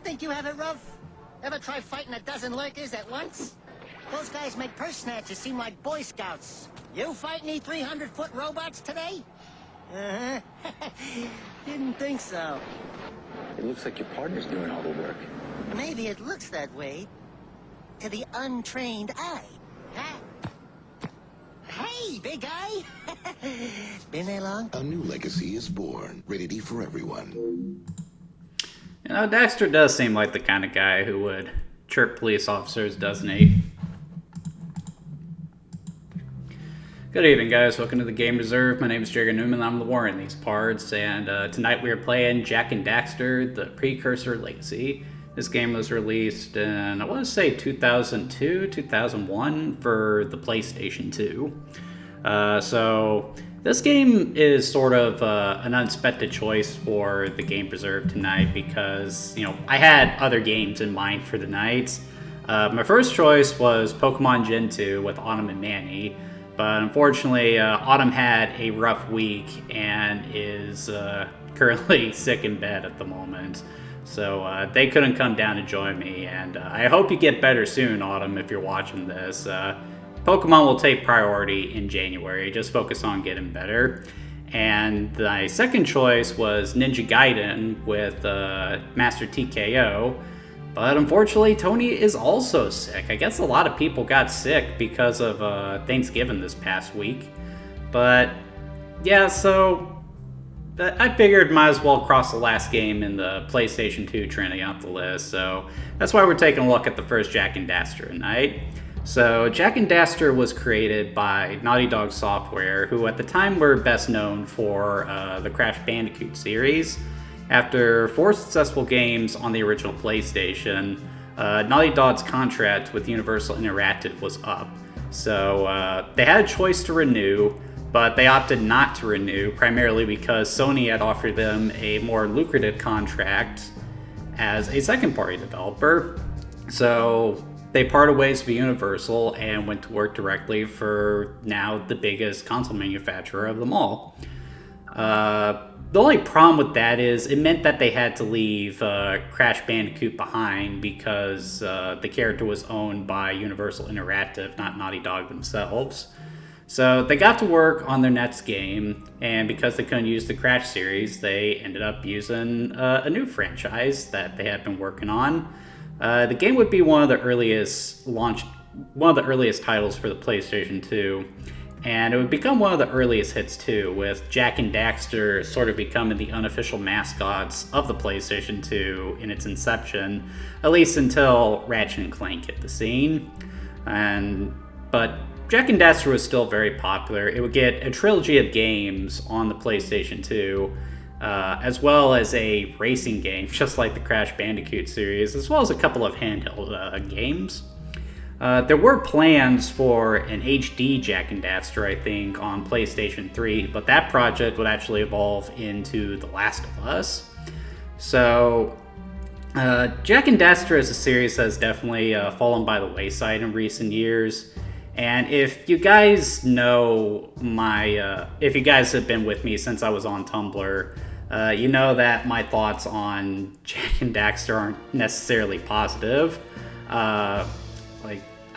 think you have it rough? Ever try fighting a dozen lurkers at once? Those guys make purse snatchers seem like Boy Scouts. You fight any 300-foot robots today? Uh-huh. Didn't think so. It looks like your partner's doing all the work. Maybe it looks that way to the untrained eye. Huh? Hey, big guy! Been there long? A new legacy is born, ready for everyone. You know, Daxter does seem like the kind of guy who would chirp police officers, doesn't he? Good evening, guys. Welcome to the Game Reserve. My name is Jager Newman. I'm the war in these parts, and tonight we are playing Jak and Daxter, the Precursor Legacy. This game was released in, I want to say 2002, 2001 for the PlayStation 2. So this game is sort of an unexpected choice for the Game Preserve tonight because, you know, I had other games in mind for the night. My first choice was Pokemon Gen 2 with Autumn and Manny, but unfortunately Autumn had a rough week and is currently sick in bed at the moment. So they couldn't come down to join me, and I hope you get better soon, Autumn, if you're watching this. Pokemon will take priority in January. Just focus on getting better. And my second choice was Ninja Gaiden with Master TKO. But unfortunately, Tony is also sick. I guess a lot of people got sick because of Thanksgiving this past week. But yeah, so I figured might as well cross the last game in the PlayStation 2 trending off the list. So that's why we're taking a look at the first Jak and Daxter tonight. So Jak and Daxter was created by Naughty Dog Software, who at the time were best known for the Crash Bandicoot series. After 4 successful games on the original PlayStation, Naughty Dog's contract with Universal Interactive was up. So they had a choice to renew, but they opted not to renew, primarily because Sony had offered them a more lucrative contract as a second-party developer. So they parted ways with Universal and went to work directly for now the biggest console manufacturer of them all. The only problem with that is it meant that they had to leave Crash Bandicoot behind because the character was owned by Universal Interactive, not Naughty Dog themselves. So they got to work on their next game, and because they couldn't use the Crash series, they ended up using a new franchise that they had been working on. The game would be one of the earliest titles for the PlayStation 2, and it would become one of the earliest hits too, with Jak and Daxter sort of becoming the unofficial mascots of the PlayStation 2 in its inception, at least until Ratchet and Clank hit the scene. But Jak and Daxter was still very popular. It would get a trilogy of games on the PlayStation 2, as well as a racing game, just like the Crash Bandicoot series, as well as a couple of handheld games. There were plans for an HD Jak and Daxter, I think, on PlayStation 3, but that project would actually evolve into The Last of Us. So Jak and Daxter as a series has definitely fallen by the wayside in recent years. And if you guys know if you guys have been with me since I was on Tumblr, you know that my thoughts on Jak and Daxter aren't necessarily positive. I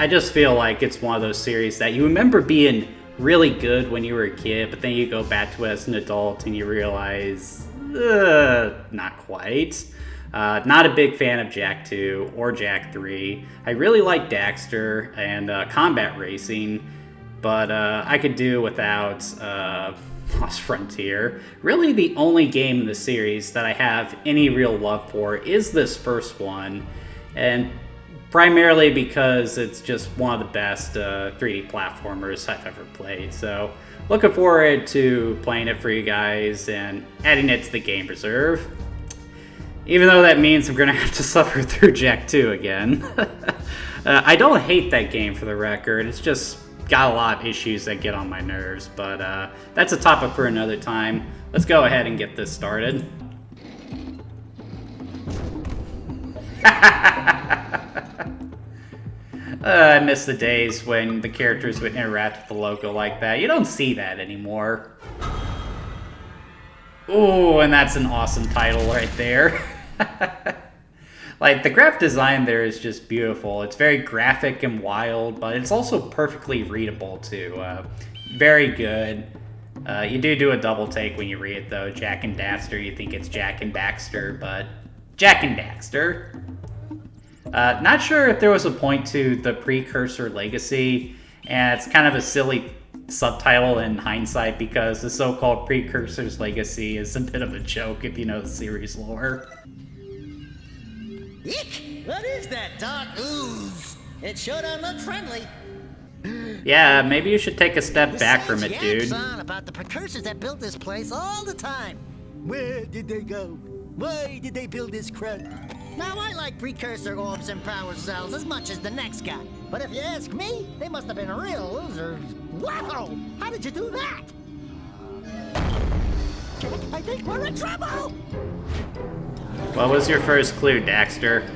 just feel like it's one of those series that you remember being really good when you were a kid, but then you go back to it as an adult and you realize, not quite. Not a big fan of Jak 2 or Jak 3. I really like Daxter and combat racing, but I could do without Lost Frontier. Really the only game in the series that I have any real love for is this first one, and primarily because it's just one of the best 3D platformers I've ever played. So looking forward to playing it for you guys and adding it to the Game Reserve. Even though that means I'm going to have to suffer through Jak 2 again. I don't hate that game, for the record. It's just got a lot of issues that get on my nerves. But that's a topic for another time. Let's go ahead and get this started. I miss the days when the characters would interact with the logo like that. You don't see that anymore. Ooh, and that's an awesome title right there. Like, the graphic design there is just beautiful. It's very graphic and wild, but it's also perfectly readable, too. Very good. You do a double take when you read it, though. Jak and Daxter, you think it's Jak and Daxter, but Jak and Daxter. Not sure if there was a point to the Precursor Legacy, and it's kind of a silly subtitle in hindsight because the so-called Precursor's Legacy is a bit of a joke if you know the series lore. Eek! What is that dark ooze? It sure don't look friendly. Yeah, maybe you should take a step back from it, Yaps dude. on about the precursors that built this place all the time. Where did they go? Why did they build this crud? Now, I like precursor orbs and power cells as much as the next guy. But if you ask me, they must have been real losers. Wow! How did you do that? I think we're in trouble! What was your first clue, Daxter?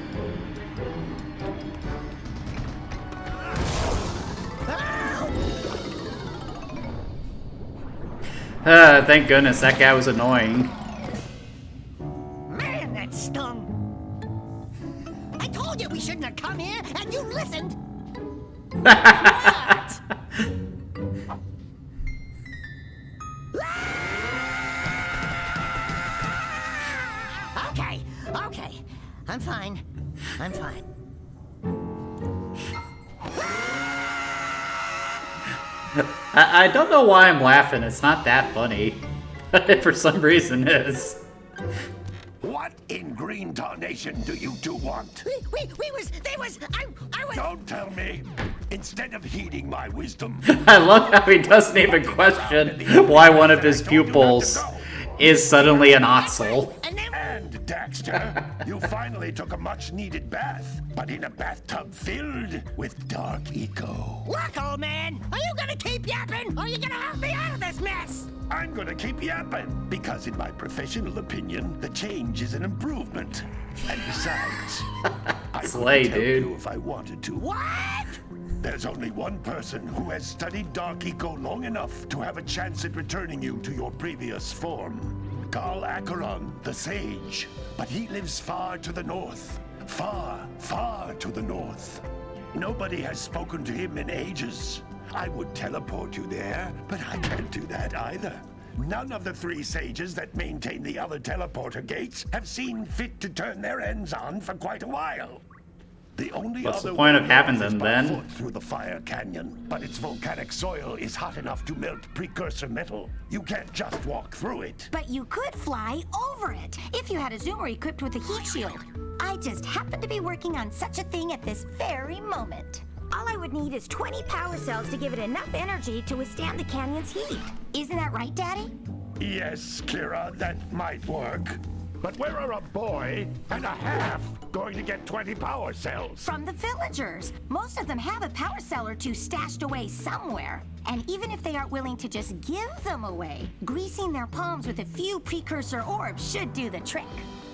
Thank goodness, that guy was annoying. Man, that stung! I told you we shouldn't have come here, and you listened! What? Okay. I'm fine. I don't know why I'm laughing. It's not that funny. But it for some reason is. What in green tarnation do you two want? I was... Don't tell me. Instead of heeding my wisdom, I love how he doesn't even question why one of his pupils is suddenly an Otzel. and Daxter, you finally took a much-needed bath, but in a bathtub filled with dark eco. Look, old man! Are you gonna keep yapping, or are you gonna help me out of this mess? I'm gonna keep yapping, because in my professional opinion, the change is an improvement. And besides, I Slay, could help dude. you if I wanted to. What? There's only one person who has studied Dark Eco long enough to have a chance at returning you to your previous form. Carl Acheron, the Sage. But he lives far to the north. Far, far to the north. Nobody has spoken to him in ages. I would teleport you there, but I can't do that either. None of the three sages that maintain the other teleporter gates have seen fit to turn their ends on for quite a while. The only What's other the point way of having north is them, by then? foot through the fire canyon, but its volcanic soil is hot enough to melt precursor metal. You can't just walk through it. But you could fly over it if you had a zoomer equipped with a heat shield. I just happen to be working on such a thing at this very moment. All I would need is 20 power cells to give it enough energy to withstand the canyon's heat. Isn't that right, Daddy? Yes, Kira, that might work. But where are a boy and a half going to get 20 power cells? From the villagers. Most of them have a power cell or two stashed away somewhere. And even if they aren't willing to just give them away, greasing their palms with a few precursor orbs should do the trick.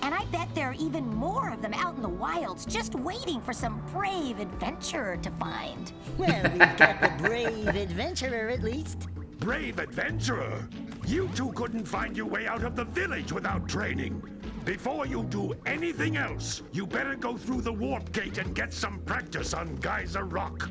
And I bet there are even more of them out in the wilds just waiting for some brave adventurer to find. Well, we've got the brave adventurer at least. Brave adventurer! You two couldn't find your way out of the village without training. Before you do anything else, you better go through the warp gate and get some practice on Geyser Rock.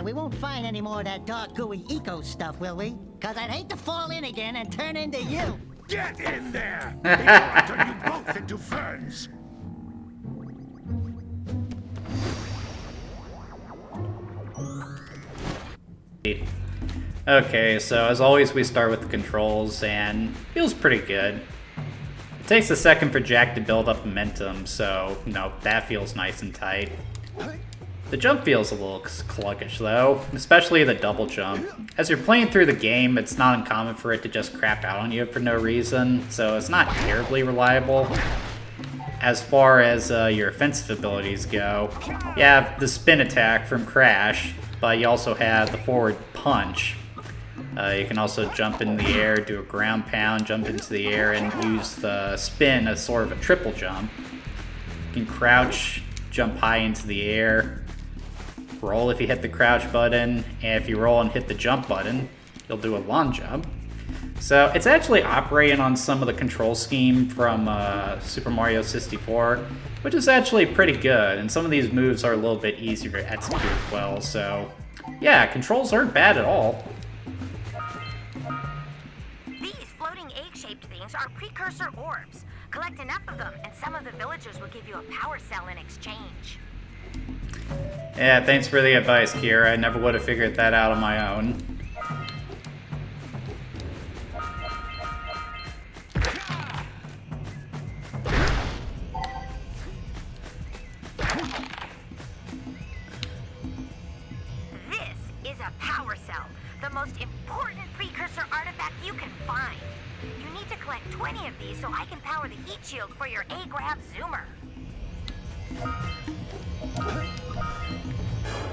We won't find any more of that dark gooey eco stuff, will we? Cause I'd hate to fall in again and turn into you. Get in there! Before I turn you both into ferns! Okay, so as always we start with the controls, and feels pretty good. It takes a second for Jak to build up momentum, so, that feels nice and tight. The jump feels a little cluggish though, especially the double jump. As you're playing through the game, it's not uncommon for it to just crap out on you for no reason, so it's not terribly reliable. As far as your offensive abilities go, you have the spin attack from Crash, but you also have the forward punch. You can also jump in the air, do a ground pound, jump into the air, and use the spin as sort of a triple jump. You can crouch, jump high into the air, roll if you hit the crouch button, and if you roll and hit the jump button, you'll do a long jump. So it's actually operating on some of the control scheme from Super Mario 64, which is actually pretty good, and some of these moves are a little bit easier to execute as well, so yeah, controls aren't bad at all. These floating egg-shaped things are precursor orbs. Collect enough of them, and some of the villagers will give you a power cell in exchange. Yeah, thanks for the advice, Kira. I never would have figured that out on my own. This is a power cell, the most important precursor artifact you can find. You need to collect 20 of these so I can power the heat shield for your A-Grav zoomer.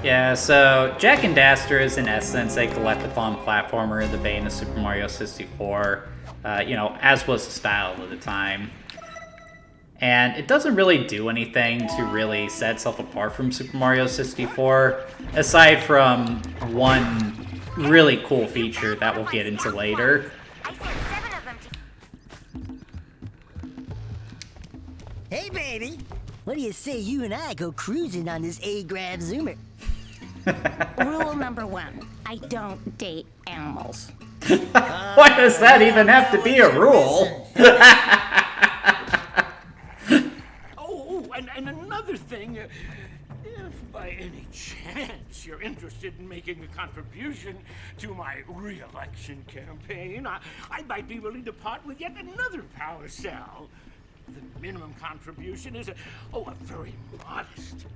Yeah, so Jak Daxter is in essence a collect-a-thon platformer in the vein of Super Mario 64, you know, as was the style at the time. And it doesn't really do anything to really set itself apart from Super Mario 64, aside from one really cool feature that we'll get into later. I sent 7 of them to... Hey, baby. What do you say you and I go cruising on this A-Grav zoomer? Rule number 1, I don't date animals. Why does that even have to be a rule? Oh, and another thing, if by any chance you're interested in making a contribution to my re-election campaign, I might be willing to part with yet another power cell. The minimum contribution is a very modest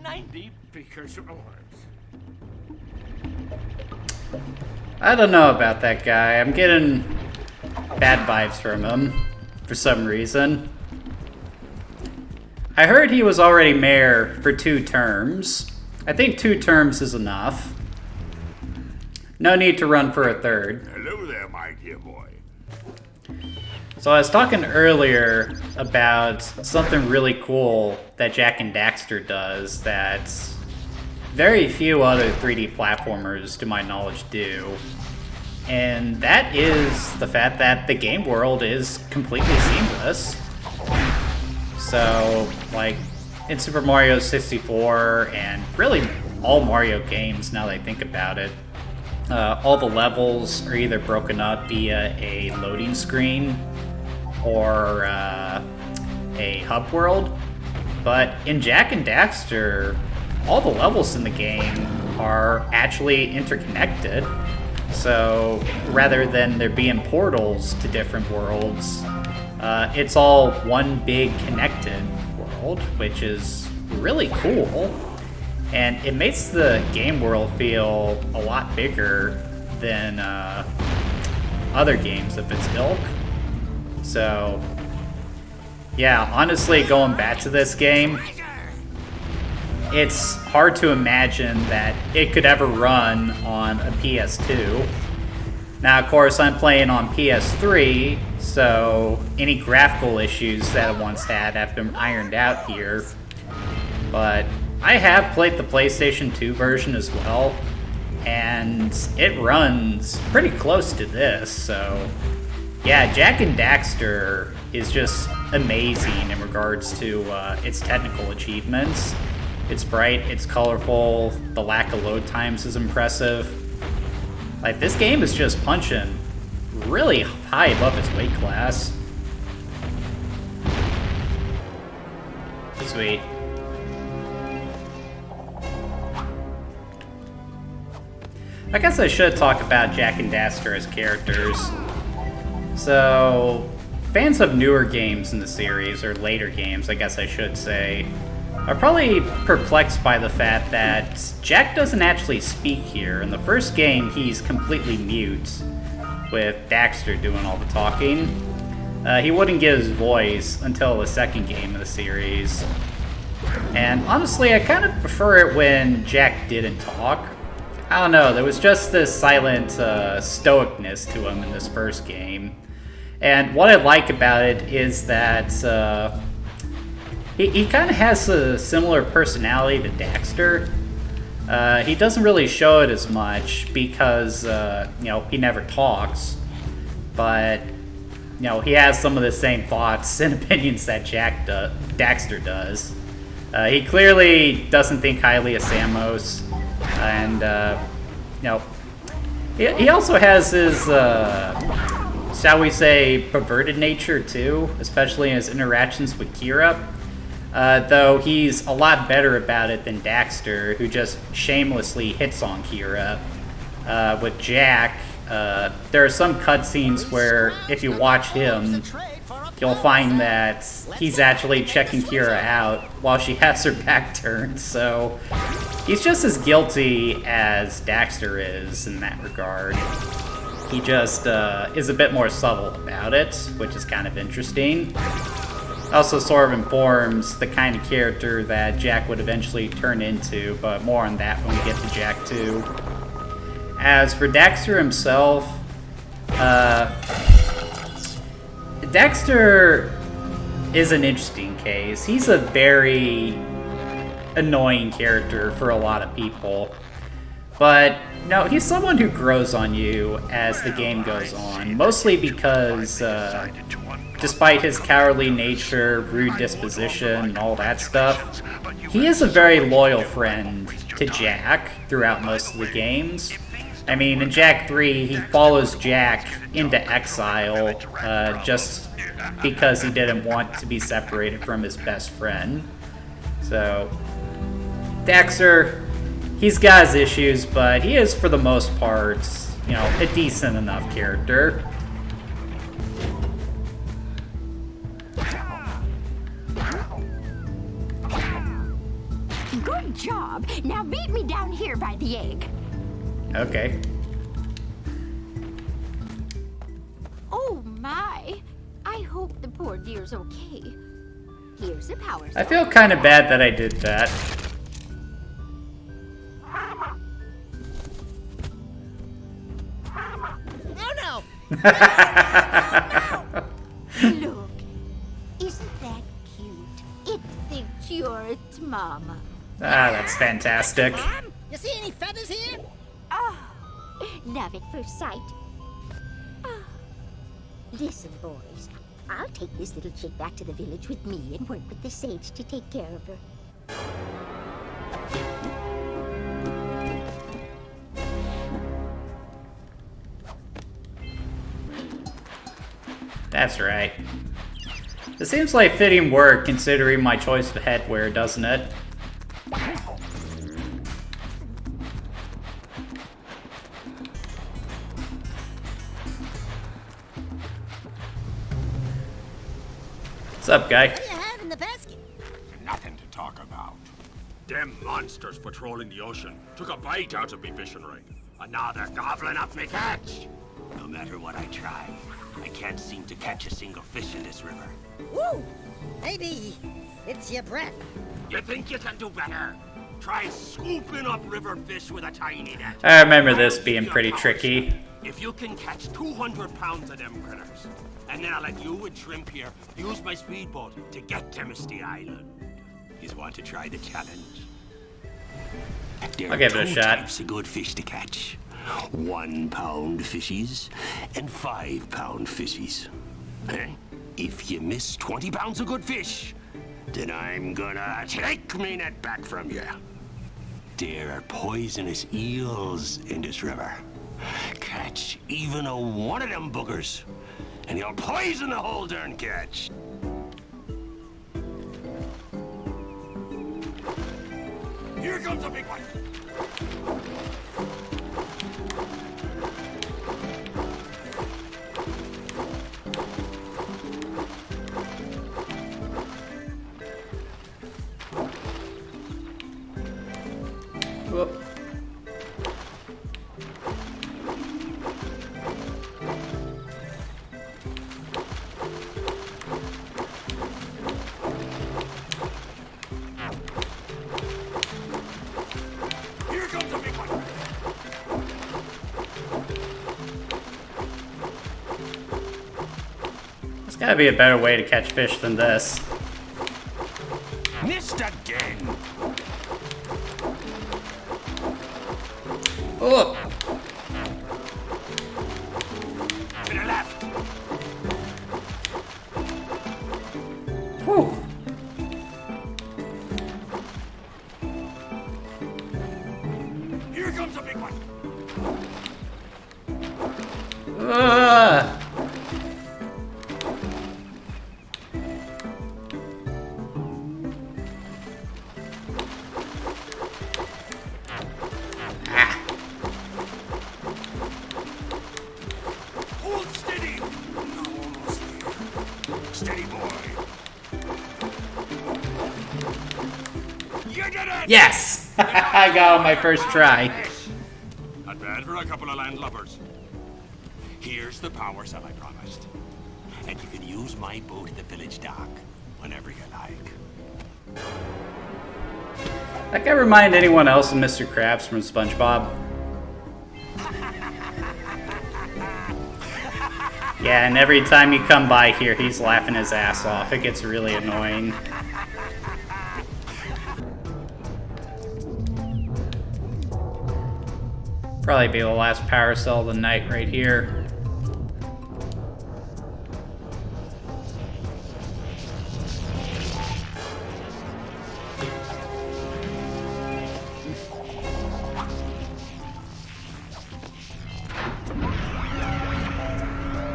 90 precursor orbs. I don't know about that guy. I'm getting bad vibes from him for some reason. I heard he was already mayor for 2 terms. I think 2 terms is enough. No need to run for a 3rd. Hello there, my dear boy. So I was talking earlier about something really cool that Jak Daxter does that very few other 3D platformers, to my knowledge, do. And that is the fact that the game world is completely seamless. So, like, in Super Mario 64, and really all Mario games, now that I think about it, all the levels are either broken up via a loading screen or a hub world. But in Jak Daxter, all the levels in the game are actually interconnected. So rather than there being portals to different worlds, it's all one big connected world, which is really cool. And it makes the game world feel a lot bigger than other games of its ilk. So, yeah, honestly, going back to this game, it's hard to imagine that it could ever run on a PS2. Now, of course, I'm playing on PS3, so any graphical issues that it once had have been ironed out here. But I have played the PlayStation 2 version as well, and it runs pretty close to this, so yeah, Jak Daxter is just amazing in regards to its technical achievements. It's bright, it's colorful, the lack of load times is impressive. Like, this game is just punching really high above its weight class. Sweet. I guess I should talk about Jak Daxter as characters. So, fans of newer games in the series, or later games, I guess I should say, are probably perplexed by the fact that Jak doesn't actually speak here. In the first game, he's completely mute, with Daxter doing all the talking. He wouldn't get his voice until the second game of the series. And honestly, I kind of prefer it when Jak didn't talk. I don't know, there was just this silent stoicness to him in this first game. And what I like about it is that he kind of has a similar personality to Daxter. He doesn't really show it as much because, you know, he never talks. but you know, he has some of the same thoughts and opinions that Jak Daxter does. He clearly doesn't think highly of Samos, and you know, he also has his, shall we say, perverted nature too, especially in his interactions with Kira. Though he's a lot better about it than Daxter, who just shamelessly hits on Kira. With Jak, there are some cutscenes where, if you watch him, you'll find that he's actually checking Kira out while she has her back turned, so he's just as guilty as Daxter is in that regard. He just is a bit more subtle about it, which is kind of interesting. Also sort of informs the kind of character that Jak would eventually turn into, but more on that when we get to Jak 2. As for Daxter himself, Daxter is an interesting case. He's a very annoying character for a lot of people. But, no, he's someone who grows on you as the game goes on. Mostly because, despite his cowardly nature, rude disposition, and all that stuff, he is a very loyal friend to Jak throughout most of the games. I mean, in Jak 3, he follows Jak into exile just because he didn't want to be separated from his best friend. So, Daxter, he's got his issues, but he is, for the most part, you know, a decent enough character. Good job. Now meet me down here by the egg. Okay. Oh my. I hope the poor dear's okay. Here's a power I feel kind of bad that I did that. Oh no! Look, isn't that cute? It thinks you're its mama. Ah, that's fantastic. Mom, you see any feathers here? Oh, love at first sight. Oh. Listen, boys. I'll take this little chick back to the village with me and work with the sage to take care of her. That's right. It seems like fitting work considering my choice of headwear, doesn't it? What's up, guy? What do you have in the basket? Nothing to talk about. Them monsters patrolling the ocean took a bite out of me fishing rig. And now they're gobbling up me catch. No matter what I try, I can't seem to catch a single fish in this river. Woo! Maybe it's your breath. You think you can do better? Try scooping up river fish with a tiny net. I remember this being pretty tricky. If you can catch 200 pounds of them critters, and then I'll let you and Shrimp here use my speedboat to get to Misty Island. You want to try the challenge? There I'll give it a are two shot. types of good fish to catch. 1 pound fishies and 5 pound fishies. If you miss 20 pounds of good fish, then I'm gonna take me net back from you. There are poisonous eels in this river. Catch even a one of them boogers, and you'll poison the whole darn catch. Here comes a big one. Whoop. Here comes a big one. There's gotta be a better way to catch fish than this. Missed again. Oh! To the left. Whew. Here comes a big one. Ah. Hold steady. Almost there. Steady, boy. You did it! Yes! I got on my first try. Not bad for a couple of landlubbers. Here's the power cell I promised. And you can use my boat at the village dock whenever you like. That guy remind anyone else of Mr. Krabs from SpongeBob? Yeah, and every time you come by here, he's laughing his ass off. It gets really annoying. Probably be the last power cell of the night right here.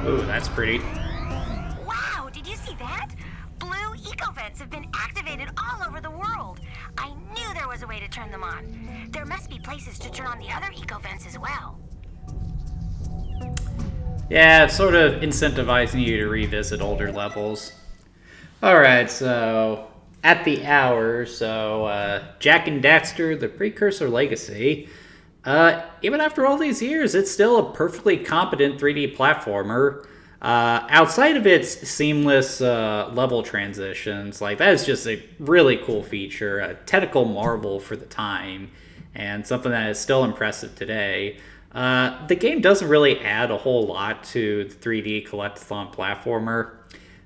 Ooh, that's pretty. Wow, did you see that? Blue eco-vents have been activated all over the world. I knew there was a way to turn them on. There must be places to turn on the other eco-vents as well. Yeah, it's sort of incentivizing you to revisit older levels. Alright, so at the hour, Jak Daxter, the Precursor Legacy. Even after all these years, it's still a perfectly competent 3D platformer. Outside of its seamless level transitions, like that is just a really cool feature, a technical marvel for the time, and something that is still impressive today. The game doesn't really add a whole lot to the 3D collectathon platformer,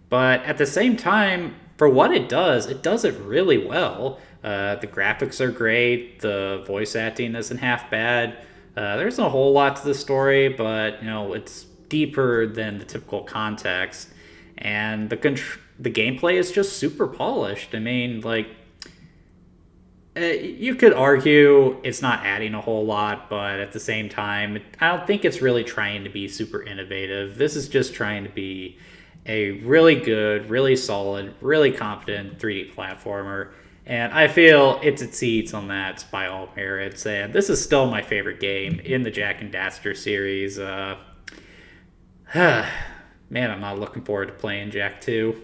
but at the same time, for what it does it really well. The graphics are great, the voice acting isn't half bad. There isn't a whole lot to the story, but it's deeper than the typical context, and the gameplay is just super polished. I mean, like, you could argue it's not adding a whole lot, but at the same time, I don't think it's really trying to be super innovative. This is just trying to be a really good, really solid, really competent 3D platformer. And I feel it succeeds on that by all merits. And this is still my favorite game in the Jak and Daxter series. Man, I'm not looking forward to playing Jak 2.